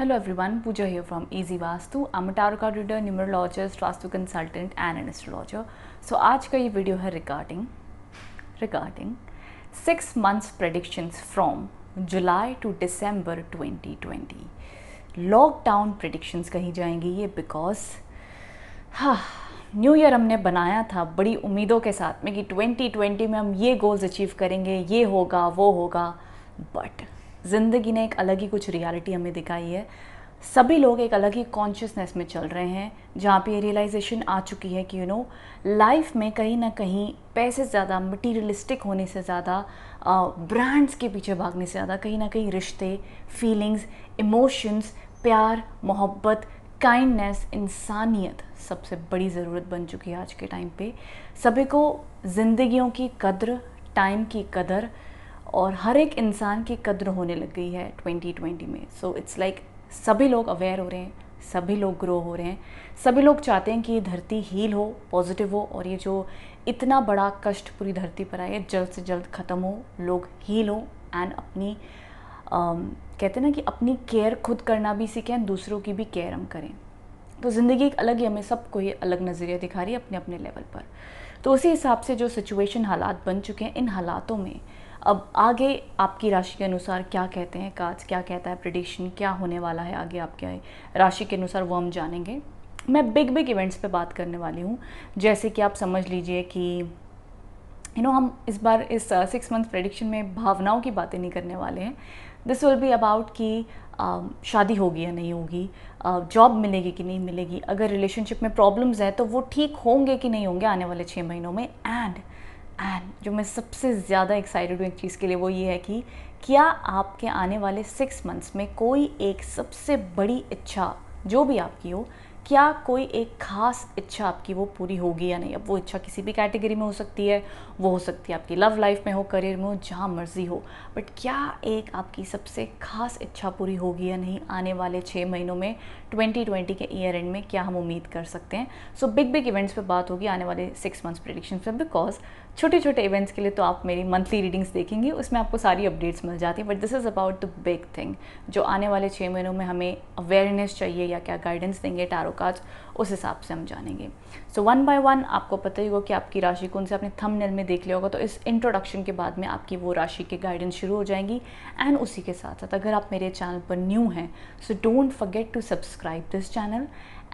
Hello everyone, Pooja here from Easy Vastu. I'm a tarot card reader, numerologist, Vastu consultant and an astrologer. So आज का ये video है regarding 6 months predictions from July to December 2020. Lockdown predictions कही जाएंगी ये because new year हमने बनाया था बड़ी उम्मीदों के साथ में कि 2020 में हम ये गोल्स अचीव करेंगे, ये होगा वो होगा, बट ज़िंदगी ने एक अलग ही कुछ रियलिटी हमें दिखाई है। सभी लोग एक अलग ही कॉन्शियसनेस में चल रहे हैं जहाँ पे ये रियलाइजेशन आ चुकी है कि लाइफ में कहीं ना कहीं पैसे से ज़्यादा, मटीरियलिस्टिक होने से ज़्यादा, ब्रांड्स के पीछे भागने से ज़्यादा कहीं ना कहीं रिश्ते, फीलिंग्स, इमोशंस, प्यार, मोहब्बत, काइंडनेस, इंसानियत सबसे बड़ी ज़रूरत बन चुकी है आज के टाइम पे। सभी को ज़िंदगियों की कद्र, टाइम की कदर और हर एक इंसान की कद्र होने लग गई है 2020 में। सो इट्स लाइक सभी लोग अवेयर हो रहे हैं, सभी लोग ग्रो हो रहे हैं, सभी लोग चाहते हैं कि ये धरती हील हो, पॉजिटिव हो और ये जो इतना बड़ा कष्ट पूरी धरती पर आया है जल्द से जल्द ख़त्म हो, लोग हील हो एंड अपनी कहते हैं ना कि अपनी केयर खुद करना भी सीखें, दूसरों की भी केयर हम करें। तो ज़िंदगी एक अलग ही हमें सबको ये अलग नज़रिया दिखा रही है अपने अपने लेवल पर। तो उसी हिसाब से जो सिचुएशन, हालात बन चुके हैं, इन हालातों में अब आगे आपकी राशि के अनुसार क्या कहते हैं कार्ड्स, क्या कहता है प्रेडिक्शन, क्या होने वाला है आगे आपके राशि के अनुसार, वो हम जानेंगे। मैं बिग इवेंट्स पे बात करने वाली हूँ। जैसे कि आप समझ लीजिए कि हम इस बार इस 6 मंथ प्रेडिक्शन में भावनाओं की बातें नहीं करने वाले हैं। दिस विल बी अबाउट कि शादी होगी या नहीं होगी, जॉब मिलेगी कि नहीं मिलेगी, अगर रिलेशनशिप में प्रॉब्लम्स हैं तो वो ठीक होंगे कि नहीं होंगे आने वाले 6 महीनों में। एंड जो मैं सबसे ज़्यादा एक्साइटेड हूँ एक चीज़ के लिए, वो ये है कि क्या आपके आने वाले 6 मंथ्स में कोई एक सबसे बड़ी इच्छा जो भी आपकी हो, क्या कोई एक ख़ास इच्छा आपकी वो पूरी होगी या नहीं। अब वो इच्छा किसी भी कैटेगरी में हो सकती है, वो हो सकती है आपकी लव लाइफ में हो, करियर में हो, जहाँ मर्जी हो, बट क्या एक आपकी सबसे ख़ास इच्छा पूरी होगी या नहीं आने वाले 6 महीनों में, 2020 के ईयर एंड में क्या हम उम्मीद कर सकते हैं। सो बिग इवेंट्स पे बात होगी आने वाले 6 मंथ्स प्रेडिक्शन पे, बिकॉज छोटे छोटे इवेंट्स के लिए तो आप मेरी मंथली रीडिंग्स देखेंगे, उसमें आपको सारी अपडेट्स मिल जाती हैं, but this is about the big thing जो आने वाले 6 महीनों में हमें अवेयरनेस चाहिए या क्या गाइडेंस देंगे टैरो कार्ड्स, उस हिसाब से हम जानेंगे। सो वन बाय वन आपको पता ही होगा कि आपकी राशि कौन से, आपने थंबनेल में देख लिया होगा। तो इस इंट्रोडक्शन के बाद में आपकी वो राशि के गाइडेंस शुरू हो जाएंगी। एंड उसी के साथ साथ अगर आप मेरे चैनल पर न्यू हैं, so don't forget to subscribe this channel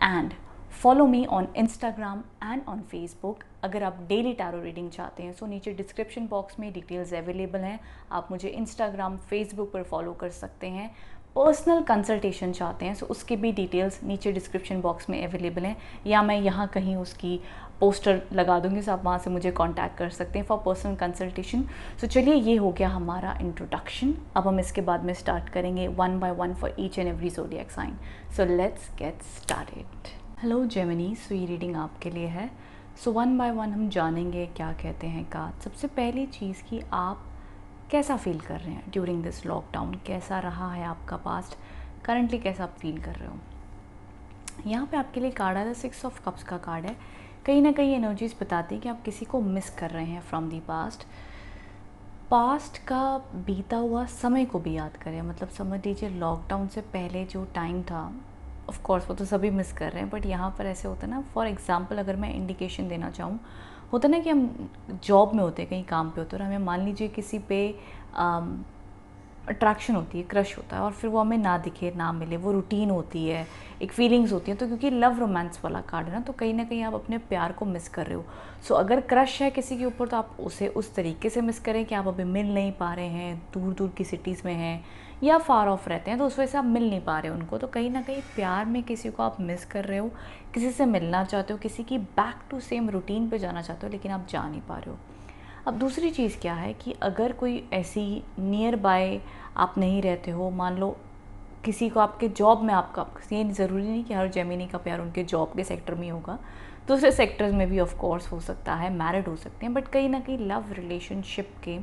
and follow me on Instagram and on Facebook. अगर आप डेली टैरो रीडिंग चाहते हैं, सो नीचे डिस्क्रिप्शन बॉक्स में डिटेल्स अवेलेबल हैं, आप मुझे इंस्टाग्राम, फेसबुक पर फॉलो कर सकते हैं। पर्सनल कंसल्टेशन चाहते हैं, सो उसके भी डिटेल्स नीचे डिस्क्रिप्शन बॉक्स में अवेलेबल हैं, या मैं यहाँ कहीं उसकी पोस्टर लगा दूँगी, सो आप वहाँ से मुझे कांटेक्ट कर सकते हैं फॉर पर्सनल कंसल्टेशन। सो चलिए, ये हो गया हमारा इंट्रोडक्शन। अब हम इसके बाद में स्टार्ट करेंगे one by one for each and every zodiac sign. So let's get started. Hello Gemini, so ये रीडिंग आपके लिए है। सो वन बाय वन हम जानेंगे क्या कहते हैं कार्ड। सबसे पहली चीज़ कि आप कैसा फील कर रहे हैं ड्यूरिंग दिस लॉकडाउन, कैसा रहा है आपका पास्ट, करंटली कैसा आप फील कर रहे हो। यहाँ पे आपके लिए कार्ड है, 6 ऑफ कप्स का कार्ड है। कहीं ना कहीं एनर्जीज बताती है कि आप किसी को मिस कर रहे हैं फ्रॉम दी पास्ट का बीता हुआ समय को भी याद करें। मतलब समझ लीजिए लॉकडाउन से पहले जो टाइम था, ऑफ कोर्स वो तो सभी मिस कर रहे हैं, बट यहाँ पर ऐसे होता है ना, फॉर एग्जांपल अगर मैं इंडिकेशन देना चाहूँ, होता ना कि हम जॉब में होते हैं, कहीं काम पे होते हैं और हमें मान लीजिए किसी पे अट्रैक्शन होती है, क्रश होता है, और फिर वो हमें ना दिखे, ना मिले, वो रूटीन होती है, एक फीलिंग्स होती हैं। तो क्योंकि लव रोमांस वाला कार्ड है ना, तो कहीं ना कहीं आप अपने प्यार को मिस कर रहे हो। सो अगर क्रश है किसी के ऊपर, तो आप उसे उस तरीके से मिस करें कि आप अभी मिल नहीं पा रहे हैं, दूर दूर की सिटीज़ में हैं या फार ऑफ रहते हैं, तो उस वजह से आप मिल नहीं पा रहे हो उनको। तो कहीं ना कहीं प्यार में किसी को आप मिस कर रहे हो, किसी से मिलना चाहते हो, किसी की बैक टू सेम रूटीन पे जाना चाहते हो, लेकिन आप जा नहीं पा रहे हो। अब दूसरी चीज़ क्या है कि अगर कोई ऐसी नियर बाय आप नहीं रहते हो, मान लो किसी को आपके जॉब में, आपका ये ज़रूरी नहीं कि हर जेमिनी का प्यार उनके जॉब के सेक्टर में ही होगा, दूसरे सेक्टर्स में भी ऑफ कोर्स हो सकता है, मैरिड हो सकते हैं, बट कहीं ना कहीं लव रिलेशनशिप के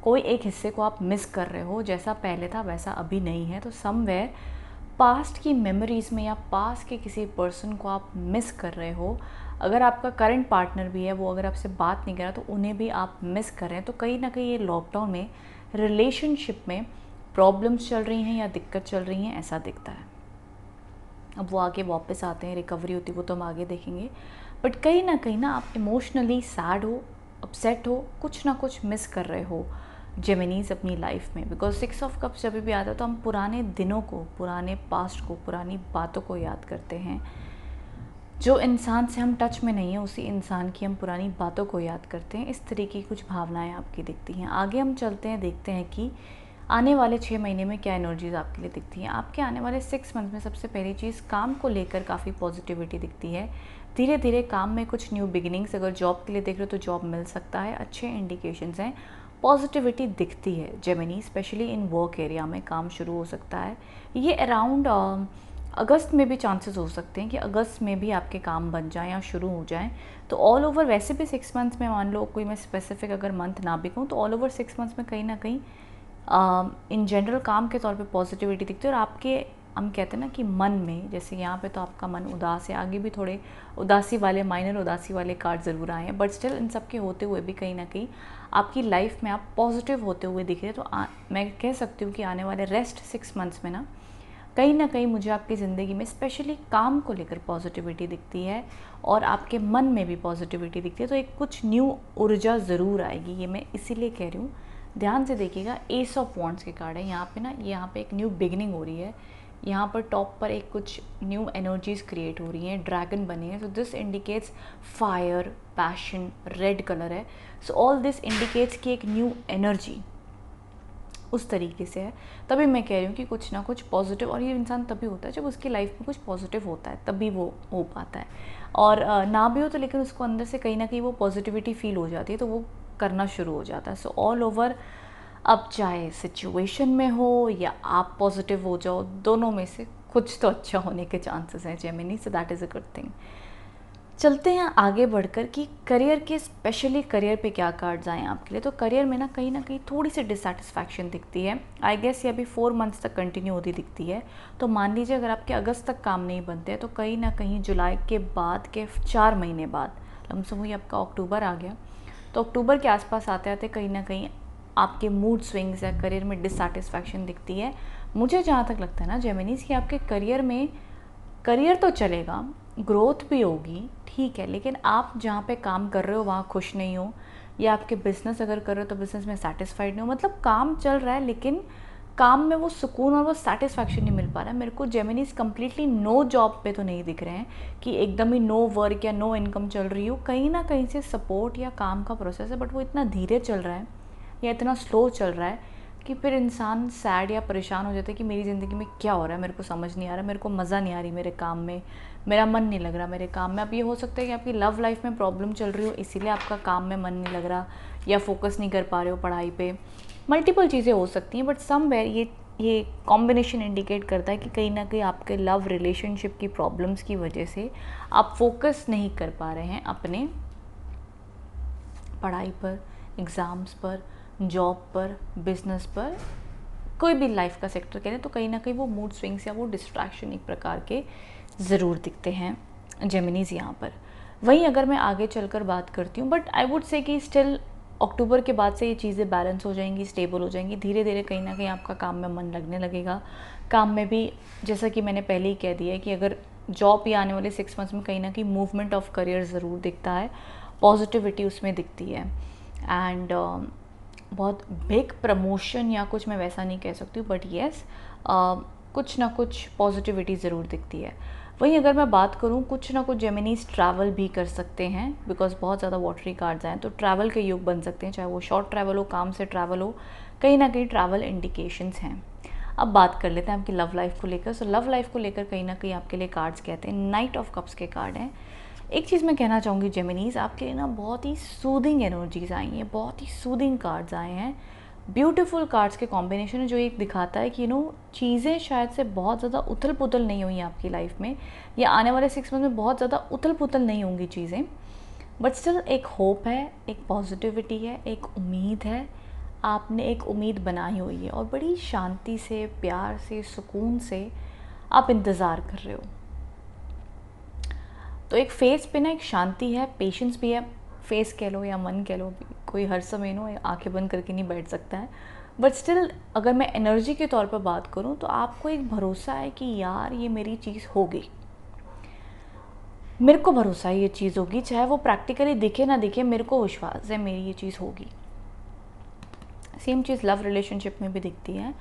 कोई एक हिस्से को आप मिस कर रहे हो, जैसा पहले था वैसा अभी नहीं है। तो समवेयर पास्ट की मेमोरीज़ में या पास्ट के किसी पर्सन को आप मिस कर रहे हो। अगर आपका करंट पार्टनर भी है, वो अगर आपसे बात नहीं कर रहा, तो उन्हें भी आप मिस कर रहे हैं। तो कहीं ना कहीं ये लॉकडाउन में रिलेशनशिप में प्रॉब्लम्स चल रही हैं या दिक्कत चल रही हैं, ऐसा दिखता है। अब वो आगे वापस आते हैं, रिकवरी होती है, वो तो हम आगे देखेंगे। बट कहीं ना आप इमोशनली सैड हो, अपसेट हो, कुछ ना कुछ मिस कर रहे हो जेमिनीज अपनी लाइफ में। बिकॉज 6 ऑफ कप्स जब भी आता है तो हम पुराने दिनों को, पुराने पास्ट को, पुरानी बातों को याद करते हैं। जो इंसान से हम टच में नहीं है, उसी इंसान की हम पुरानी बातों को याद करते हैं। इस तरीके की कुछ भावनाएं आपकी दिखती हैं। आगे हम चलते हैं, देखते हैं कि आने वाले 6 महीने में क्या एनर्जीज़ आपके लिए दिखती हैं। आपके आने वाले 6 मंथ में सबसे पहली चीज़, काम को लेकर काफ़ी पॉजिटिविटी दिखती है। धीरे धीरे काम में कुछ न्यू बिगिनिंग्स, अगर जॉब के लिए देख रहे हो तो जॉब मिल सकता है, अच्छे इंडिकेशंस हैं, पॉजिटिविटी दिखती है Gemini. Specially in work area में काम शुरू हो सकता है। ये अराउंड अगस्त में भी चांसेस हो सकते हैं कि अगस्त में भी आपके काम बन जाएं या शुरू हो जाएं। तो ऑल ओवर वैसे भी 6 मंथ्स में, मान लो कोई मैं स्पेसिफिक अगर मंथ ना भी कहूँ, तो ऑल ओवर 6 मंथ्स में कहीं ना कहीं इन जनरल काम के तौर पे पॉजिटिविटी दिखती है। और आपके, हम कहते हैं ना कि मन में, जैसे यहाँ पे तो आपका मन उदास है, आगे भी थोड़े उदासी वाले, माइनर उदासी वाले कार्ड ज़रूर आए हैं, बट स्टिल इन सब के होते हुए भी कहीं ना कहीं आपकी लाइफ में आप पॉजिटिव होते हुए दिख रहे हैं। तो मैं कह सकती हूँ कि आने वाले रेस्ट 6 मंथ्स में ना कहीं मुझे आपकी ज़िंदगी में स्पेशली काम को लेकर पॉजिटिविटी दिखती है और आपके मन में भी पॉजिटिविटी दिखती है। तो एक कुछ न्यू ऊर्जा ज़रूर आएगी, ये मैं इसीलिए कह रही हूँ। ध्यान से देखिएगा, एस ऑफ वॉन्ड्स के कार्ड है यहाँ पे ना, यहाँ पे एक न्यू बिगिनिंग हो रही है। यहाँ पर टॉप पर एक कुछ न्यू एनर्जीज क्रिएट हो रही हैं, ड्रैगन बने हैं। So this indicates fire, passion, red colour है। सो ऑल दिस इंडिकेट्स कि एक न्यू एनर्जी उस तरीके से है। तभी मैं कह रही हूँ कि कुछ ना कुछ पॉजिटिव, और ये इंसान तभी होता है जब उसकी लाइफ में कुछ पॉजिटिव होता है, तभी वो हो पाता है। और ना भी हो तो लेकिन उसको अंदर से कहीं ना कहीं वो पॉजिटिविटी फील हो जाती है, तो वो करना शुरू हो जाता है। सो ऑल ओवर, अब चाहे सिचुएशन में हो या आप पॉजिटिव हो जाओ, दोनों में से कुछ तो अच्छा होने के चांसेस हैं Gemini. So that is a good thing. चलते हैं आगे बढ़कर कि करियर के, स्पेशली करियर पे क्या कार्ड्स आए हैं आपके लिए। तो करियर में ना कहीं थोड़ी सी डिससेटिस्फैक्शन दिखती है। आई गेस ये अभी 4 मंथ्स तक कंटिन्यू होती दिखती है। तो मान लीजिए अगर आपके अगस्त तक काम नहीं बनते हैं तो कहीं ना कहीं जुलाई के बाद के 4 महीने बाद, लमसम हुई आपका अक्टूबर आ गया, तो अक्टूबर के आसपास आते आते कहीं ना कहीं आपके मूड स्विंग्स या करियर में डिससेटिस्फैक्शन दिखती है। मुझे जहाँ तक लगता है ना जेमिनीज, कि आपके करियर में, करियर तो चलेगा, ग्रोथ भी होगी, ठीक है, लेकिन आप जहाँ पे काम कर रहे हो वहाँ खुश नहीं हो, या आपके बिज़नेस अगर कर रहे हो तो बिज़नेस में सेटिस्फाइड नहीं हो। मतलब काम चल रहा है लेकिन काम में वो सुकून और वो सेटिस्फैक्शन नहीं मिल पा रहा है। मेरे को जेमिनीज कम्प्लीटली नो जॉब पे तो नहीं दिख रहे हैं कि एकदम ही नो वर्क या नो इनकम चल रही हो। कहीं ना कहीं से सपोर्ट या काम का प्रोसेस है, बट वो इतना धीरे चल रहा है या इतना स्लो चल रहा है कि फिर इंसान सैड या परेशान हो जाता है कि मेरी ज़िंदगी में क्या हो रहा है, मेरे को समझ नहीं आ रहा, मेरे को मज़ा नहीं आ रही मेरे काम में, मेरा मन नहीं लग रहा मेरे काम में। अब ये हो सकता है कि आपकी लव लाइफ में प्रॉब्लम चल रही हो, इसीलिए आपका काम में मन नहीं लग रहा, या फोकस नहीं कर पा रहे हो पढ़ाई पे। मल्टीपल चीज़ें हो सकती हैं, बट समवेयर ये कॉम्बिनेशन इंडिकेट करता है कि कहीं ना कहीं आपके लव रिलेशनशिप की प्रॉब्लम्स की वजह से आप फोकस नहीं कर पा रहे हैं अपने पढ़ाई पर, एग्ज़ाम्स पर, जॉब पर, बिजनेस पर, कोई भी लाइफ का सेक्टर करें। तो कहीं ना कहीं वो मूड स्विंग्स या वो डिस्ट्रैक्शन एक प्रकार के ज़रूर दिखते हैं जेमिनीज यहाँ पर। वहीं अगर मैं आगे चलकर बात करती हूँ, बट आई वुड से कि स्टिल अक्टूबर के बाद से ये चीज़ें बैलेंस हो जाएंगी, स्टेबल हो जाएंगी। धीरे धीरे कहीं ना कहीं आपका काम में मन लगने लगेगा। काम में भी, जैसा कि मैंने पहले ही कह दिया है कि अगर जॉब ही आने वाले 6 मंथ्स में कहीं ना कहीं मूवमेंट ऑफ करियर ज़रूर दिखता है, पॉजिटिविटी उसमें दिखती है। एंड बहुत बिग प्रमोशन या कुछ मैं वैसा नहीं कह सकती हूँ, बट येस कुछ ना कुछ पॉजिटिविटी ज़रूर दिखती है। वहीं अगर मैं बात करूँ, कुछ ना कुछ जेमिनीज ट्रैवल भी कर सकते हैं, बिकॉज बहुत ज़्यादा वाटरी कार्ड्स आए, तो ट्रैवल के योग बन सकते हैं, चाहे वो शॉर्ट ट्रैवल हो, काम से ट्रैवल हो, कहीं ना कहीं ट्रैवल इंडिकेशंस हैं। अब बात कर लेते हैं आपकी लव लाइफ को लेकर। सो लव लाइफ को लेकर कहीं ना कहीं आपके लिए कार्ड्स कहते हैं, नाइट ऑफ कप्स के कार्ड हैं। एक चीज़ मैं कहना चाहूँगी जेमिनीज, आपके लिए ना बहुत ही सूदिंग एनर्जीज आई हैं, बहुत ही सूदिंग कार्ड्स आए हैं, ब्यूटीफुल कार्ड्स के कॉम्बिनेशन है, जो एक दिखाता है कि चीज़ें शायद से बहुत ज़्यादा उथल पुथल नहीं हुई आपकी लाइफ में, या आने वाले 6 मंथ में बहुत ज़्यादा उथल पुथल नहीं होंगी चीज़ें, बट स्टिल एक होप है, एक पॉजिटिविटी है, एक उम्मीद है। आपने एक उम्मीद बनाई हुई है और बड़ी शांति से, प्यार से, सुकून से आप इंतज़ार कर रहे हो। तो एक फेस पे ना एक शांति है, पेशेंस भी है, फेस कह लो या मन कह लो, कोई हर समय आंखें बंद करके नहीं बैठ सकता है। बट स्टिल अगर मैं एनर्जी के तौर पर बात करूँ तो आपको एक भरोसा है कि यार ये मेरी चीज़ होगी, मेरे को भरोसा है ये चीज़ होगी, चाहे वो प्रैक्टिकली दिखे ना दिखे, मेरे को विश्वास है मेरी ये चीज़ होगी। सेम चीज़ लव रिलेशनशिप में भी दिखती है।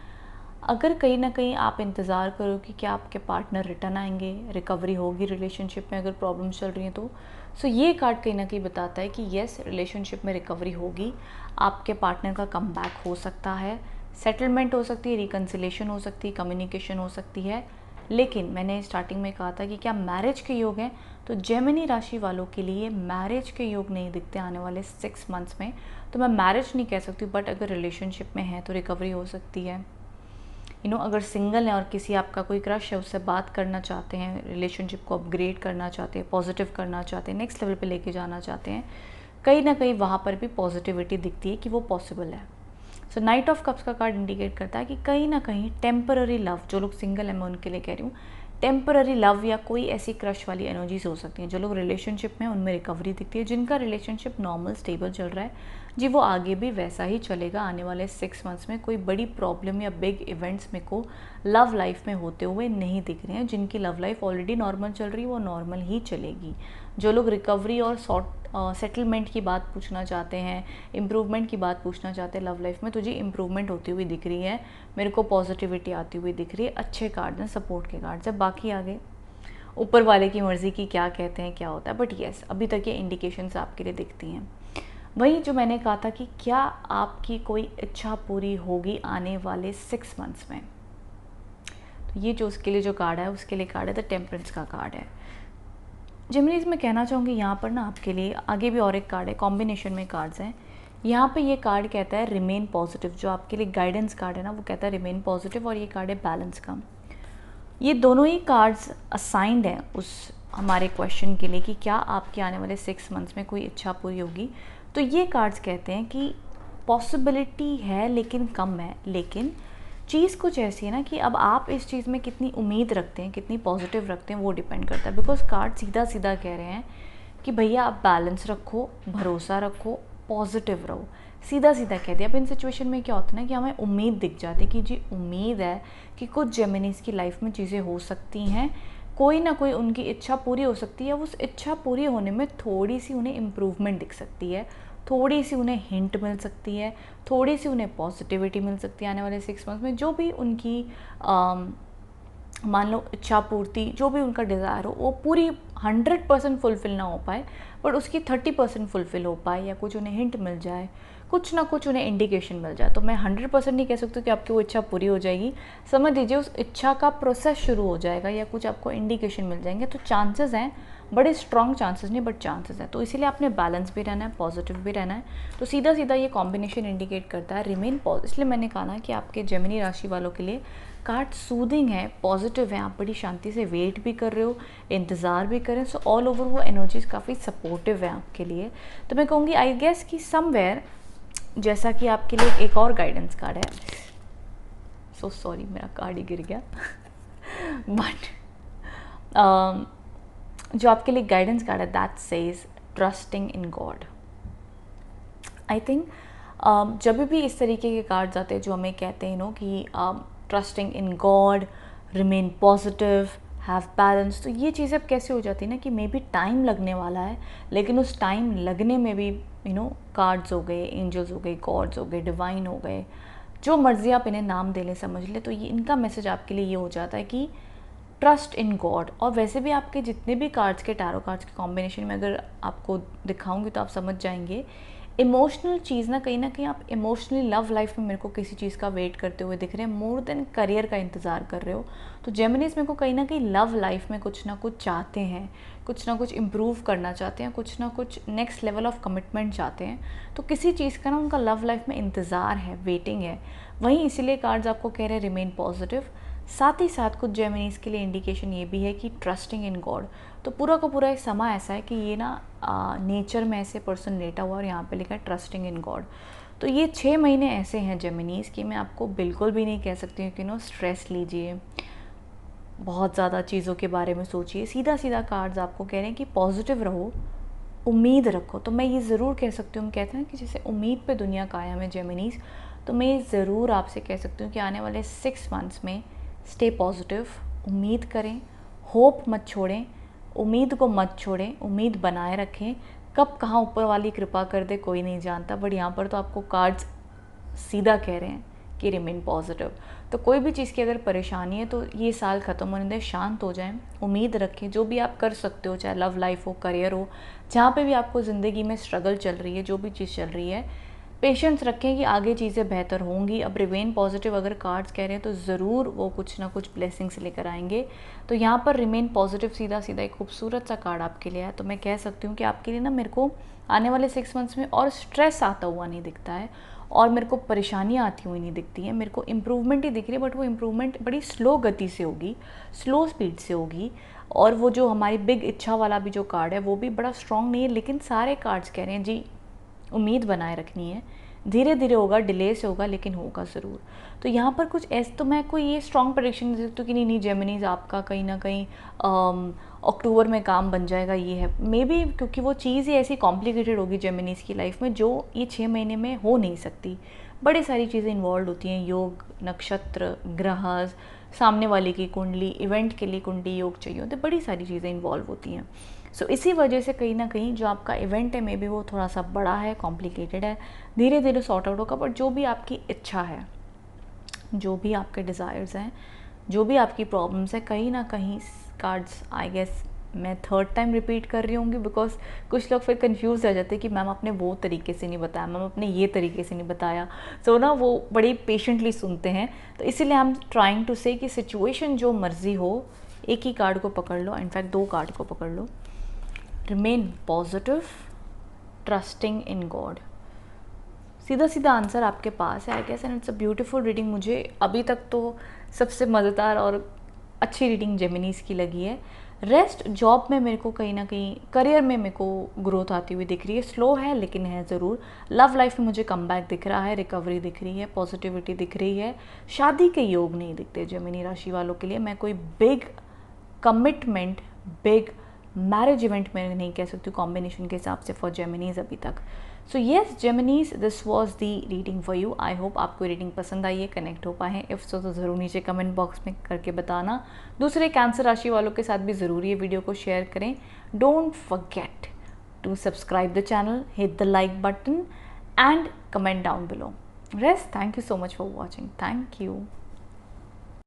अगर कहीं ना कहीं आप इंतज़ार करो कि क्या आपके पार्टनर रिटर्न आएंगे, रिकवरी होगी रिलेशनशिप में अगर प्रॉब्लम्स चल रही हैं तो सो ये कार्ड कहीं ना कहीं बताता है कि येस रिलेशनशिप में रिकवरी होगी, आपके पार्टनर का कम बैक हो सकता है, सेटलमेंट हो सकती है, रिकन्सिलेशन हो सकती है, कम्युनिकेशन हो सकती है। लेकिन मैंने स्टार्टिंग में कहा था कि क्या मैरिज के योग हैं, तो जेमिनी राशि वालों के लिए मैरिज के योग नहीं दिखते आने वाले 6 मंथ्स में। तो मैं मैरिज नहीं कह सकती, बट अगर रिलेशनशिप में है तो रिकवरी हो सकती है। अगर सिंगल है और किसी आपका कोई क्रश है, उससे बात करना चाहते हैं, रिलेशनशिप को अपग्रेड करना चाहते हैं, पॉजिटिव करना चाहते हैं, नेक्स्ट लेवल पे लेके जाना चाहते हैं, कहीं ना कहीं वहाँ पर भी पॉजिटिविटी दिखती है कि वो पॉसिबल है। सो नाइट ऑफ कप्स का कार्ड इंडिकेट करता है कि कहीं ना कहीं टेम्पररी लव, जो लोग सिंगल है मैं उनके लिए कह रही हूँ, टेम्पररी लव या कोई ऐसी क्रश वाली एनर्जीज हो सकती हैं। जो लोग रिलेशनशिप में उनमें रिकवरी दिखती है, जिनका रिलेशनशिप नॉर्मल स्टेबल चल रहा है जी, वो आगे भी वैसा ही चलेगा। आने वाले 6 मंथ्स में कोई बड़ी प्रॉब्लम या बिग इवेंट्स में को लव लाइफ में होते हुए नहीं दिख रहे हैं। जिनकी लव लाइफ ऑलरेडी नॉर्मल चल रही है वो नॉर्मल ही चलेगी। जो लोग रिकवरी और सेटलमेंट की बात पूछना चाहते हैं, इम्प्रूवमेंट की बात पूछना चाहते हैं लव लाइफ में, तो जी इम्प्रूवमेंट होती हुई दिख रही है, मेरे को पॉजिटिविटी आती हुई दिख रही है। अच्छे कार्ड हैं, सपोर्ट के कार्ड्स हैं। बाकी आगे ऊपर वाले की मर्ज़ी की क्या कहते हैं क्या होता है, बट येस अभी तक ये इंडिकेशंस आपके लिए दिखती हैं। वही जो मैंने कहा था कि क्या आपकी कोई इच्छा पूरी होगी आने वाले 6 मंथ्स में, तो ये जो उसके लिए जो कार्ड है, उसके लिए कार्ड है द टेम्परेंस का कार्ड है। जेमिनीज मैं कहना चाहूँगी यहाँ पर ना आपके लिए आगे भी और एक कार्ड है, कॉम्बिनेशन में कार्ड्स हैं। यहाँ पे ये कार्ड कहता है रिमेन पॉजिटिव, जो आपके लिए गाइडेंस कार्ड है ना वो कहता है रिमेन पॉजिटिव, और ये कार्ड है बैलेंस का। ये दोनों ही कार्ड्स असाइंड हैं उस हमारे क्वेश्चन के लिए कि क्या आपके आने वाले 6 मंथ्स में कोई इच्छा पूरी होगी। तो ये कार्ड्स कहते हैं कि पॉसिबिलिटी है लेकिन कम है, लेकिन चीज़ कुछ ऐसी है ना कि अब आप इस चीज़ में कितनी उम्मीद रखते हैं, कितनी पॉजिटिव रखते हैं, वो डिपेंड करता है। बिकॉज कार्ड सीधा सीधा कह रहे हैं कि भैया आप बैलेंस रखो, भरोसा रखो, पॉजिटिव रहो, सीधा सीधा कह दिया। अब इन सिचुएशन में क्या होता है ना कि हमें उम्मीद दिख जाती है कि जी उम्मीद है कि कुछ जेमिनीज की लाइफ में चीज़ें हो सकती हैं, कोई ना कोई उनकी इच्छा पूरी हो सकती है। उस इच्छा पूरी होने में थोड़ी सी उन्हें इम्प्रूवमेंट दिख सकती है, थोड़ी सी उन्हें हिंट मिल सकती है, थोड़ी सी उन्हें पॉजिटिविटी मिल सकती है आने वाले 6 मंथ्स में। जो भी उनकी मान लो इच्छा पूर्ति, जो भी उनका डिज़ायर हो, वो पूरी 100% फुलफ़िल ना हो पाए, बट उसकी 30% फुलफ़िल हो पाए, या कुछ उन्हें हिंट मिल जाए, कुछ ना कुछ उन्हें इंडिकेशन मिल जाए। तो मैं 100% नहीं कह सकती कि आपकी वो इच्छा पूरी हो जाएगी। समझ लीजिए उस इच्छा का प्रोसेस शुरू हो जाएगा या कुछ आपको इंडिकेशन मिल जाएंगे। तो चांसेस हैं, बड़े स्ट्रॉन्ग चांसेस नहीं बट चांसेस हैं। तो इसीलिए आपने बैलेंस भी रहना है, पॉजिटिव भी रहना है। तो सीधा सीधा ये कॉम्बिनेशन इंडिकेट करता है रिमेन पॉजिटिव। इसलिए मैंने कहा ना कि आपके जेमिनी राशि वालों के लिए कार्ड सूदिंग है, पॉजिटिव है, आप बड़ी शांति से वेट भी कर रहे हो, इंतज़ार भी कर रहे हैं। सो ऑल ओवर वो एनर्जीज काफ़ी सपोर्टिव है आपके लिए। तो मैं कहूँगी आई गेस कि समवेयर, जैसा कि आपके लिए एक और गाइडेंस कार्ड है, सो सॉरी मेरा कार्ड ही गिर गया बट जो आपके लिए गाइडेंस कार्ड है that says trusting in God. I think जब भी इस तरीके के कार्ड्स आते हैं जो हमें कहते हैं कि trusting in God, remain positive, have balance, तो ये चीज़ें अब कैसे हो जाती है ना कि मे बी टाइम लगने वाला है, लेकिन उस टाइम लगने में भी कार्ड्स हो गए, एंजल्स हो गए, गॉड्स हो गए, डिवाइन हो गए, जो मर्जी आप इन्हें नाम दे लें, समझ लें, तो ये इनका मैसेज आपके लिए ये हो जाता है कि ट्रस्ट इन गॉड। और वैसे भी आपके जितने भी कार्ड्स के टैरो कार्ड्स के कॉम्बिनेशन में अगर आपको दिखाऊंगी तो आप समझ जाएंगे, इमोशनल चीज़ ना कहीं आप इमोशनली लव लाइफ में मेरे को किसी चीज़ का वेट करते हुए दिख रहे हैं, मोर देन करियर का इंतज़ार कर रहे हो। तो जेमिनीज मेरे को कहीं ना कहीं लव लाइफ में कुछ ना कुछ चाहते हैं, कुछ ना कुछ इम्प्रूव करना चाहते हैं, कुछ ना कुछ नेक्स्ट लेवल ऑफ कमिटमेंट चाहते हैं। तो किसी चीज़ का ना उनका लव लाइफ में इंतज़ार है, वेटिंग है। वहीं इसीलिए कार्ड्स आपको कह रहे हैं रिमेन पॉजिटिव। साथ ही साथ कुछ जेमिनीज के लिए इंडिकेशन ये भी है कि ट्रस्टिंग इन गॉड। तो पूरा का पूरा एक समय ऐसा है कि ये ना नेचर में ऐसे पर्सन लेटा हुआ और यहाँ पे लिखा है ट्रस्टिंग इन गॉड। तो ये 6 महीने ऐसे हैं जेमिनीज कि मैं आपको बिल्कुल भी नहीं कह सकती हूँ कि स्ट्रेस लीजिए, बहुत ज़्यादा चीज़ों के बारे में सोचिए। सीधा सीधा कार्ड्स आपको कह रहे हैं कि पॉजिटिव रहो, उम्मीद रखो। तो मैं ये ज़रूर कह सकती हूँ, हम कहते हैं कि जैसे उम्मीद पे दुनिया कायम है जेमिनीज, तो मैं ज़रूर आपसे कह सकती हूँ कि आने वाले 6 मंथ्स में स्टे पॉजिटिव, उम्मीद करें, होप मत छोड़ें, उम्मीद को मत छोड़ें, उम्मीद बनाए रखें। कब कहाँ ऊपर वाली कृपा कर दे कोई नहीं जानता, बट यहाँ पर तो आपको कार्ड्स सीधा कह रहे हैं कि रिमेन पॉजिटिव। तो कोई भी चीज़ की अगर परेशानी है तो ये साल ख़त्म होने दें, शांत हो जाएं, उम्मीद रखें, जो भी आप कर सकते हो, चाहे लव लाइफ हो, करियर हो, जहाँ पे भी आपको ज़िंदगी में स्ट्रगल चल रही है, जो भी चीज़ चल रही है, पेशेंस रखें कि आगे चीज़ें बेहतर होंगी। अब रिमेन पॉजिटिव अगर कार्ड्स कह रहे हैं तो ज़रूर वो कुछ ना कुछ ब्लेसिंग्स लेकर आएंगे। तो यहाँ पर रिमेन पॉजिटिव सीधा सीधा एक खूबसूरत सा कार्ड आपके लिए है। तो मैं कह सकती हूँ कि आपके लिए ना मेरे को आने वाले 6 मंथ्स में और स्ट्रेस आता हुआ नहीं दिखता है, और मेरे को परेशानियाँ आती हुई नहीं दिखती हैं। मेरे को इम्प्रूवमेंट ही दिख रही है, बट वो इम्प्रूवमेंट बड़ी स्लो गति से होगी, स्लो स्पीड से होगी। और वो जो हमारी बिग इच्छा वाला भी जो कार्ड है वो भी बड़ा स्ट्रॉन्ग नहीं है, लेकिन सारे कार्ड्स कह रहे हैं जी उम्मीद बनाए रखनी है, धीरे धीरे होगा, डिले से होगा, लेकिन होगा ज़रूर। तो यहाँ पर कुछ ऐसे तो मैं कोई ये स्ट्रॉन्ग प्रेडिक्शन नहीं दे सकती कि नहीं जेमिनीज आपका कहीं ना कहीं अक्टूबर में काम बन जाएगा, ये है मे बी, क्योंकि वो चीज़ ही ऐसी कॉम्प्लिकेटेड होगी जेमिनीज की लाइफ में जो ये 6 महीने में हो नहीं सकती। बड़ी सारी चीज़ें इन्वॉल्व होती हैं, योग, नक्षत्र, ग्रह, सामने वाले की कुंडली, इवेंट के लिए कुंडली योग चाहिए होते, बड़ी सारी चीज़ें इन्वॉल्व होती हैं। सो इसी वजह से कहीं ना कहीं जो आपका इवेंट है मे बी वो थोड़ा सा बड़ा है, कॉम्प्लिकेटेड है, धीरे धीरे सॉर्ट आउट होगा। बट जो भी आपकी इच्छा है, जो भी आपके डिज़ायर्स हैं, जो भी आपकी प्रॉब्लम्स है, कहीं ना कहीं कार्ड्स, आई गेस मैं थर्ड टाइम रिपीट कर रही होंगी, बिकॉज कुछ लोग फिर कंफ्यूज रह जाते हैं कि मैम आपने वो तरीके से नहीं बताया, मैम आपने ये तरीके से नहीं बताया। सो ना वो बड़ी पेशेंटली सुनते हैं। तो इसीलिए आई एम ट्राइंग टू से कि सिचुएशन जो मर्जी हो, एक ही कार्ड को पकड़ लो, इनफैक्ट 2 कार्ड को पकड़ लो। Remain positive, trusting in God, सीधा सीधा आंसर आपके पास है I guess, and it's a beautiful reading. मुझे अभी तक तो सबसे मज़ेदार और अच्छी रीडिंग जेमिनीज की लगी है। रेस्ट जॉब में मेरे को कहीं ना कहीं, करियर में मेरे को ग्रोथ आती हुई दिख रही है, स्लो है लेकिन है ज़रूर। लव लाइफ में मुझे कमबैक दिख रहा है, रिकवरी दिख रही है, पॉजिटिविटी दिख रही है। शादी के योग नहीं दिखते जेमिनी राशि वालों के लिए। मैं कोई big commitment, big marriage event में नहीं कह सकती कॉम्बिनेशन के हिसाब से फॉर जेमिनीज अभी तक। So yes Geminis, this was the reading for you. I hope आपको रीडिंग पसंद आई है, कनेक्ट हो पाए। इफ़ सो तो ज़रूर नीचे कमेंट बॉक्स में करके बताना। दूसरे कैंसर राशि वालों के साथ भी ज़रूर ये वीडियो को शेयर करें। Don't forget to subscribe the channel, hit the like button and comment down below. Rest, thank you so much for watching, thank you.